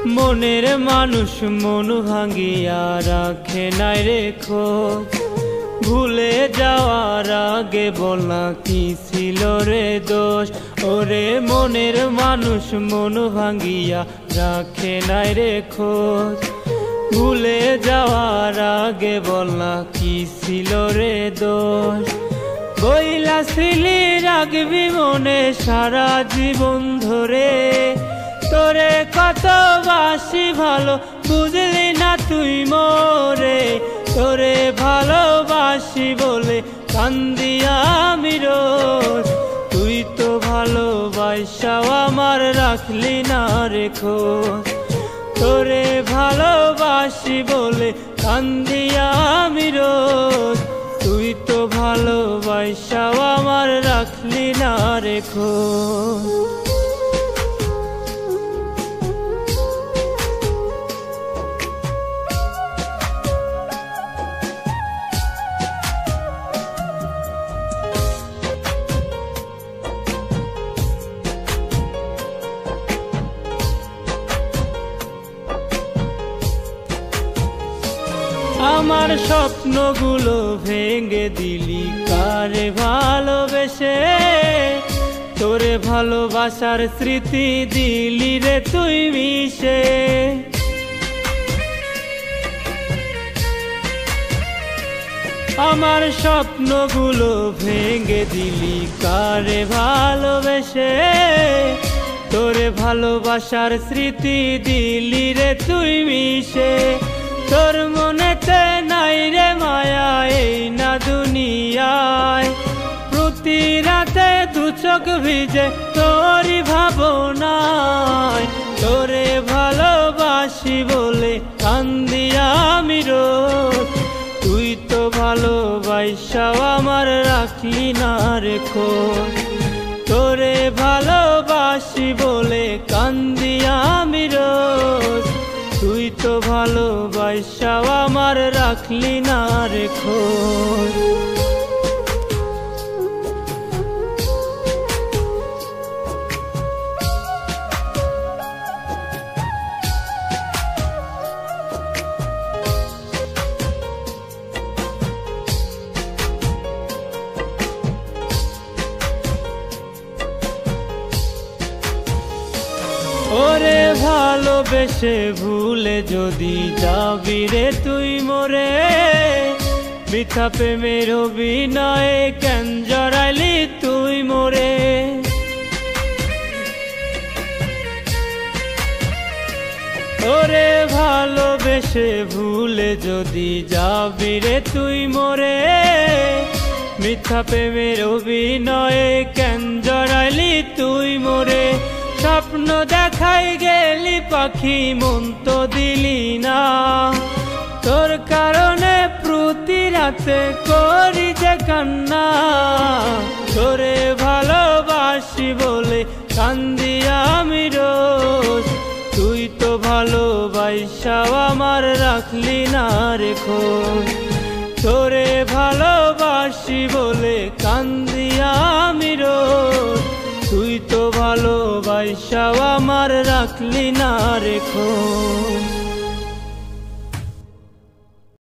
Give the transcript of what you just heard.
মনের মানুষ মন ভাঙিয়া রাখে নাই রে খোঁজ। ভুলে যাওয়ার আগে বল না কি ছিল রে দোষ। ওরে মনের মানুষ মন ভাঙিয়া রাখে নাই রে খোঁজ। ভুলে যাওয়ার আগে বল না কি ছিল রে দোষ। বইলা ছিলি রাখবি মনে সারা জীবন ধরে। তোরে কত বাসি ভালো বুঝলি না তুই মোরে। তোরে ভালোবাসি বলে কান্দি আমি রোজ। তুই তো ভালোবাসাও আমার রাখলি না রে খোঁজ। তোরে ভালোবাসি বলে কান্দি আমি রোজ। তুই তো ভালোবাসাও আমার রাখলি না রে খোঁজ। আমার স্বপ্নগুলো ভেঙে দিলি কারে ভালোবেসে। তোরে ভালোবাসার স্মৃতি দিলি রে তুই মিশে। আমার স্বপ্নগুলো ভেঙে দিলি কারে ভালোবেসে। তোরে ভালোবাসার স্মৃতি দিলি রে তুই মিশে। তোর মনেতে নাই রে মায়া এই না দুনিয়ায়। প্রতি রাতে দু চোখ ভিজে তোরই ভাবনায়। তোরে ভালোবাসি বলে কান্দি আমি রোজ। তুই তো ভালোবাসাও আমার রাখলি না রে খোঁজ। তোরে ভালোবাসি বলে কান্দি আমি রোজ। তুই তো ভালোবাসাও আমার রাখলি না রে খোঁজ। ওরে ভালোবেসে ভুলে যদি যাবি রে তুই মোরে। মিথ্যা প্রেমের অভিনয়ে কেন জড়াইলি তুই মোরে। ওরে ভালোবেসে ভুলে যদি যাবি রে তুই মোরে। মিথ্যা প্রেমের অভিনয়ে কেন জড়াইলি তুই মোরে। স্বপ্ন দেখাই গেলি পাখি মন তো দিলি না। তোর কারণে প্রতি রাতে করি যে কান্না। তোরে ভালোবাসি বলে কান্দি আমি রোজ। তুই তো ভালোবাসাও আমার রাখলি না রে খোঁজ। তোরে ভালোবাসি বলে কান্দি আমি রোজ। তুই তো ভালোবাসাও আমার রাখলি না রে খোঁজ।